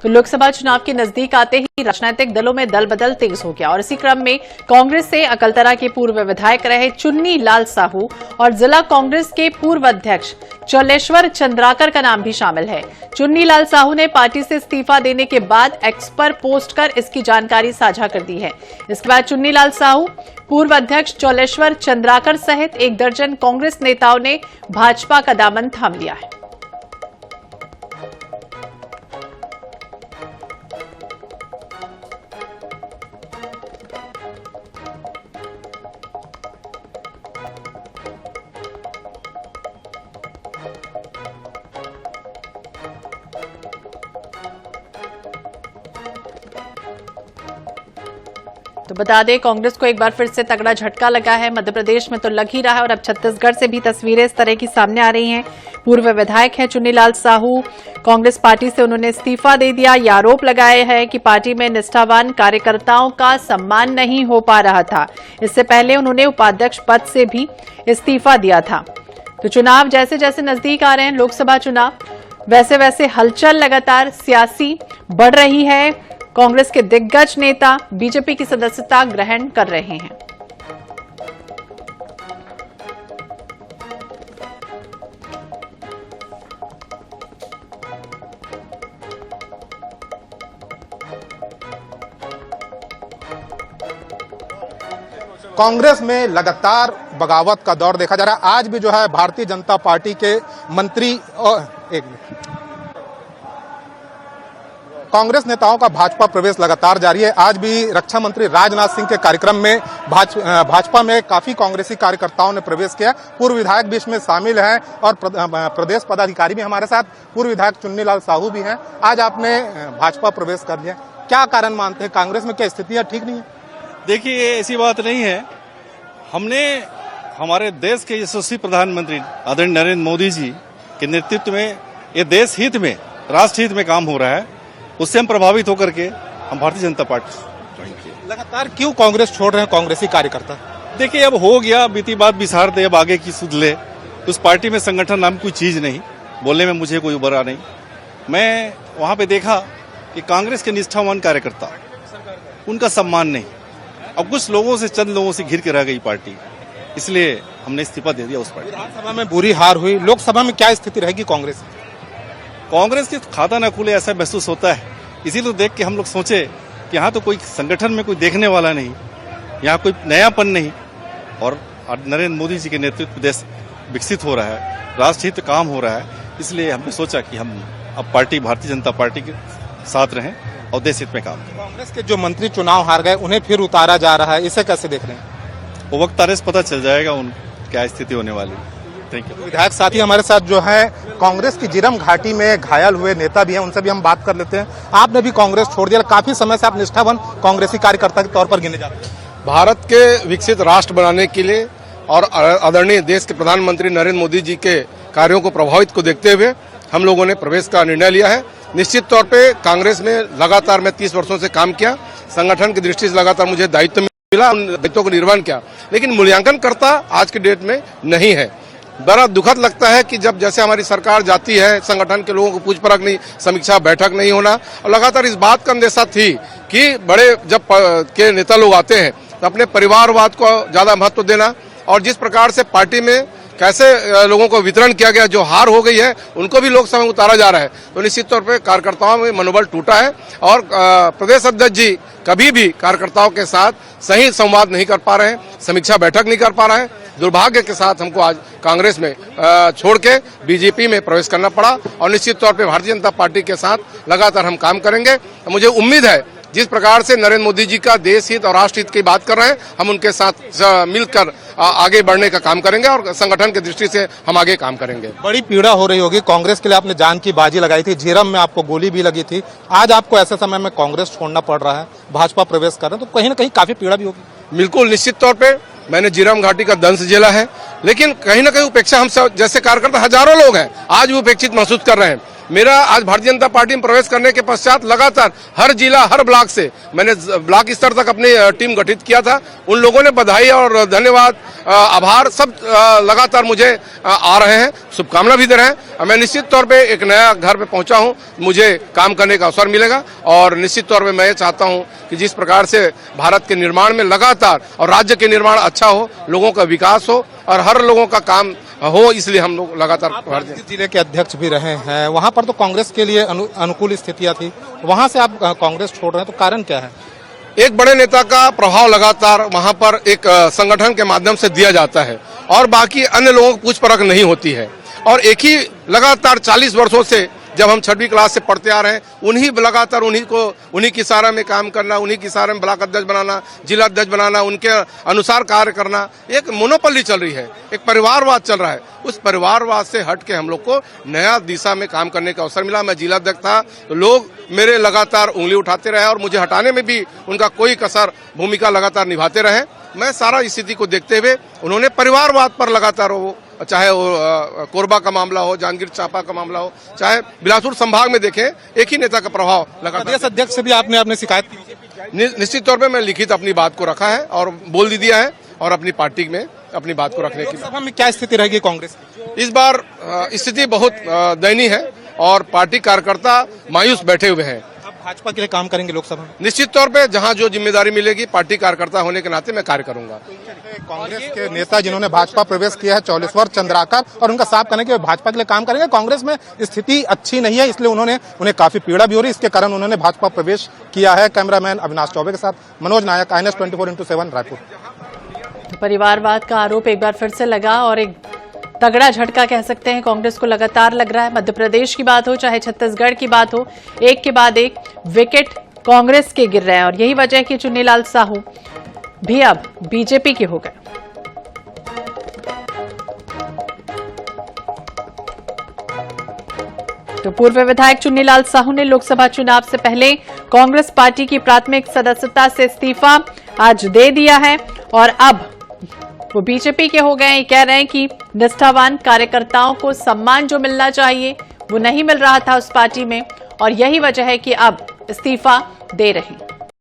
तो लोकसभा चुनाव के नजदीक आते ही राजनीतिक दलों में दल बदल तेज हो गया और इसी क्रम में कांग्रेस से अकलतरा के पूर्व विधायक रहे चुन्नी लाल साहू और जिला कांग्रेस के पूर्व अध्यक्ष चौलेश्वर चंद्राकर का नाम भी शामिल है। चुन्नी लाल साहू ने पार्टी से इस्तीफा देने के बाद एक्स पर पोस्ट कर इसकी जानकारी साझा कर दी है। इसके बाद चुन्नी लाल साहू, पूर्व अध्यक्ष चौलेश्वर चंद्राकर सहित 1 दर्जन कांग्रेस नेताओं ने भाजपा का दामन थाम लिया है। तो बता दें, कांग्रेस को एक बार फिर से तगड़ा झटका लगा है। मध्य प्रदेश में तो लग ही रहा है और अब छत्तीसगढ़ से भी तस्वीरें इस तरह की सामने आ रही हैं। पूर्व विधायक हैं चुन्नी लाल साहू, कांग्रेस पार्टी से उन्होंने इस्तीफा दे दिया। ये आरोप लगाए हैं कि पार्टी में निष्ठावान कार्यकर्ताओं का सम्मान नहीं हो पा रहा था। इससे पहले उन्होंने उपाध्यक्ष पद से भी इस्तीफा दिया था। तो चुनाव जैसे जैसे नजदीक आ रहे हैं, लोकसभा चुनाव, वैसे वैसे हलचल लगातार सियासी बढ़ रही है। कांग्रेस के दिग्गज नेता बीजेपी की सदस्यता ग्रहण कर रहे हैं। कांग्रेस में लगातार बगावत का दौर देखा जा रहा है। आज भी जो है भारतीय जनता पार्टी के मंत्री कांग्रेस नेताओं का भाजपा प्रवेश लगातार जारी है। आज भी रक्षा मंत्री राजनाथ सिंह के कार्यक्रम में भाजपा में काफी कांग्रेसी कार्यकर्ताओं ने प्रवेश किया। पूर्व विधायक भी इसमें शामिल हैं और प्रदेश पदाधिकारी भी हमारे साथ, पूर्व विधायक चुन्नी लाल साहू भी हैं। आज आपने भाजपा प्रवेश कर लिया, क्या कारण मानते हैं? कांग्रेस में क्या स्थितियां ठीक नहीं है? देखिए, ऐसी बात नहीं है। हमने हमारे देश के यशस्वी प्रधानमंत्री आदरणीय नरेंद्र मोदी जी के नेतृत्व में ये देश हित में, राष्ट्र हित में काम हो रहा है, उससे हम प्रभावित होकर के हम भारतीय जनता पार्टी ज्वाइन किए। लगातार क्यों कांग्रेस छोड़ रहे हैं कांग्रेसी कार्यकर्ता? देखिए, अब हो गया, बीती बात बिसार दे, अब आगे की सुध ले। उस पार्टी में संगठन नाम कोई चीज नहीं, बोलने में मुझे कोई बुरा नहीं। मैं वहां पे देखा कि कांग्रेस के निष्ठावान कार्यकर्ता, उनका सम्मान नहीं। अब कुछ लोगों से, चंद लोगों से घिर के रह गई पार्टी, इसलिए हमने इस्तीफा दे दिया उस पार्टी। विधानसभा में बुरी हार हुई, लोकसभा में क्या स्थिति रहेगी कांग्रेस की? खाता न खुले ऐसा महसूस होता है। इसीलिए देख के हम लोग सोचे कि यहाँ तो कोई संगठन में कोई देखने वाला नहीं, यहाँ कोई नयापन नहीं, और नरेंद्र मोदी जी के नेतृत्व देश विकसित हो रहा है, राष्ट्रहित काम हो रहा है। इसलिए हमने सोचा कि हम अब पार्टी, भारतीय जनता पार्टी के साथ रहें और देश हित में काम करें। कांग्रेस के जो मंत्री चुनाव हार गए, उन्हें फिर उतारा जा रहा है, इसे कैसे देख रहे हैं? वो वक्त आने से पता चल जाएगा उन क्या स्थिति होने वाली। Thank you. विधायक साथी हमारे साथ जो है कांग्रेस की जिरम घाटी में घायल हुए नेता भी हैं, उनसे भी हम बात कर लेते हैं। आपने भी कांग्रेस छोड़ दिया, काफी समय से आप निष्ठावान कांग्रेसी कार्यकर्ता के तौर पर गिने जाते हैं। भारत के विकसित राष्ट्र बनाने के लिए और आदरणीय देश के प्रधानमंत्री नरेंद्र मोदी जी के कार्यों को प्रभावित को देखते हुए हम लोगों ने प्रवेश का निर्णय लिया है। निश्चित तौर पे कांग्रेस में लगातार मैं 30 वर्षों से काम किया, संगठन की दृष्टि से लगातार मुझे दायित्व मिला, उन दायित्वों को निर्वहन किया, लेकिन मूल्यांकन करता आज के डेट में नहीं है। बड़ा दुखद लगता है कि जब जैसे हमारी सरकार जाती है, संगठन के लोगों को पूछ परख नहीं, समीक्षा बैठक नहीं होना, और लगातार इस बात का अंदेशा थी कि बड़े जब के नेता लोग आते हैं तो अपने परिवारवाद को ज्यादा महत्व देना, और जिस प्रकार से पार्टी में कैसे लोगों को वितरण किया गया, जो हार हो गई है उनको भी लोकसभा में उतारा जा रहा है, तो निश्चित तौर पे कार्यकर्ताओं में मनोबल टूटा है। और प्रदेश अध्यक्ष जी कभी भी कार्यकर्ताओं के साथ सही संवाद नहीं कर पा रहे हैं, समीक्षा बैठक नहीं कर पा रहे हैं। दुर्भाग्य के साथ हमको आज कांग्रेस में छोड़ के बीजेपी में प्रवेश करना पड़ा, और निश्चित तौर पे भारतीय जनता पार्टी के साथ लगातार हम काम करेंगे। मुझे उम्मीद है जिस प्रकार से नरेंद्र मोदी जी का देश हित और राष्ट्र हित की बात कर रहे हैं, हम उनके साथ मिलकर आगे बढ़ने का काम करेंगे और संगठन की दृष्टि से हम आगे काम करेंगे। बड़ी पीड़ा हो रही होगी, कांग्रेस के लिए आपने जान की बाजी लगाई थी, झीरम में आपको गोली भी लगी थी, आज आपको ऐसे समय में कांग्रेस छोड़ना पड़ रहा है, भाजपा प्रवेश कर रहे हैं, तो कहीं ना कहीं काफी पीड़ा भी होगी। बिल्कुल, निश्चित तौर पे मैंने झीरम घाटी का दंश झेला है, लेकिन कहीं ना कहीं उपेक्षा हम सब जैसे कार्यकर्ता हजारों लोग हैं, आज भी उपेक्षित महसूस कर रहे हैं। मेरा आज भारतीय जनता पार्टी में प्रवेश करने के पश्चात लगातार हर जिला, हर ब्लॉक से मैंने ब्लॉक स्तर तक अपनी टीम गठित किया था। उन लोगों ने बधाई और धन्यवाद, आभार सब लगातार मुझे आ रहे हैं, शुभकामना भी दे रहे हैं। मैं निश्चित तौर पे एक नया घर पे पहुंचा हूं, मुझे काम करने का अवसर मिलेगा और निश्चित तौर पे मैं चाहता हूं कि जिस प्रकार से भारत के निर्माण में लगातार और राज्य के निर्माण अच्छा हो, लोगों का विकास हो और हर लोगों का काम हो, इसलिए हम लोग लगातार जिले के अध्यक्ष भी रहे हैं, वहां पर तो कांग्रेस के लिए अनुकूल स्थितियां थी, वहां से आप कांग्रेस छोड़ रहे हैं, तो कारण क्या है? एक बड़े नेता का प्रभाव लगातार वहां पर एक संगठन के माध्यम से दिया जाता है और बाकी अन्य लोगों को पूछ परख नहीं होती है। और एक ही लगातार 40 वर्षों से जब हम 6वीं क्लास से पढ़ते आ रहे हैं, उन्हीं की इशारा में काम करना, उन्हीं की इशारे में ब्लॉक अध्यक्ष बनाना, जिला अध्यक्ष बनाना, उनके अनुसार कार्य करना, एक मोनोपोली चल रही है, एक परिवारवाद चल रहा है। उस परिवारवाद से हट के हम लोग को नया दिशा में काम करने का अवसर मिला। मैं जिला अध्यक्ष था तो लोग मेरे लगातार उंगली उठाते रहे और मुझे हटाने में भी उनका कोई कसर भूमिका लगातार निभाते रहे। मैं सारा स्थिति को देखते हुए उन्होंने परिवारवाद पर लगातार चाहे वो कोरबा का मामला हो, जांजगीर चांपा का मामला हो, चाहे बिलासपुर संभाग में देखें, एक ही नेता का प्रभाव लगातार। प्रदेश अध्यक्ष से भी आपने शिकायत की? निश्चित तौर पे मैं लिखित अपनी बात को रखा है और बोल दिया है और अपनी पार्टी में अपनी बात को रखने की। लोकसभा में क्या स्थिति रहेगी कांग्रेस की? इस बार स्थिति बहुत दयनीय है और पार्टी कार्यकर्ता मायूस बैठे हुए हैं। भाजपा के लिए काम करेंगे लोकसभा में? निश्चित तौर पे जहां जो जिम्मेदारी मिलेगी, पार्टी कार्यकर्ता होने के नाते मैं कार्य करूंगा। कांग्रेस के नेता जिन्होंने भाजपा प्रवेश किया है, 44 चंद्राकर, और उनका साफ कहना है कि वे भाजपा के लिए काम करेंगे। कांग्रेस में स्थिति अच्छी नहीं है, इसलिए उन्हें काफी पीड़ा भी हो रही है, इसके कारण उन्होंने भाजपा प्रवेश किया है। कैमरामैन अविनाश चौबे के साथ मनोज नायक, INS 24x7 रायपुर। परिवारवाद का आरोप एक बार फिर से लगा और एक तगड़ा झटका कह सकते हैं कांग्रेस को लगातार लग रहा है। मध्य प्रदेश की बात हो चाहे छत्तीसगढ़ की बात हो, एक के बाद एक विकेट कांग्रेस के गिर रहे हैं और यही वजह है कि चुन्नीलाल साहू भी अब बीजेपी के हो गए। तो पूर्व विधायक चुन्नीलाल साहू ने लोकसभा चुनाव से पहले कांग्रेस पार्टी की प्राथमिक सदस्यता से इस्तीफा आज दे दिया है और अब वो बीजेपी के हो गए हैं। कह रहे हैं कि निष्ठावान कार्यकर्ताओं को सम्मान जो मिलना चाहिए वो नहीं मिल रहा था उस पार्टी में और यही वजह है कि अब इस्तीफा दे रहे हैं।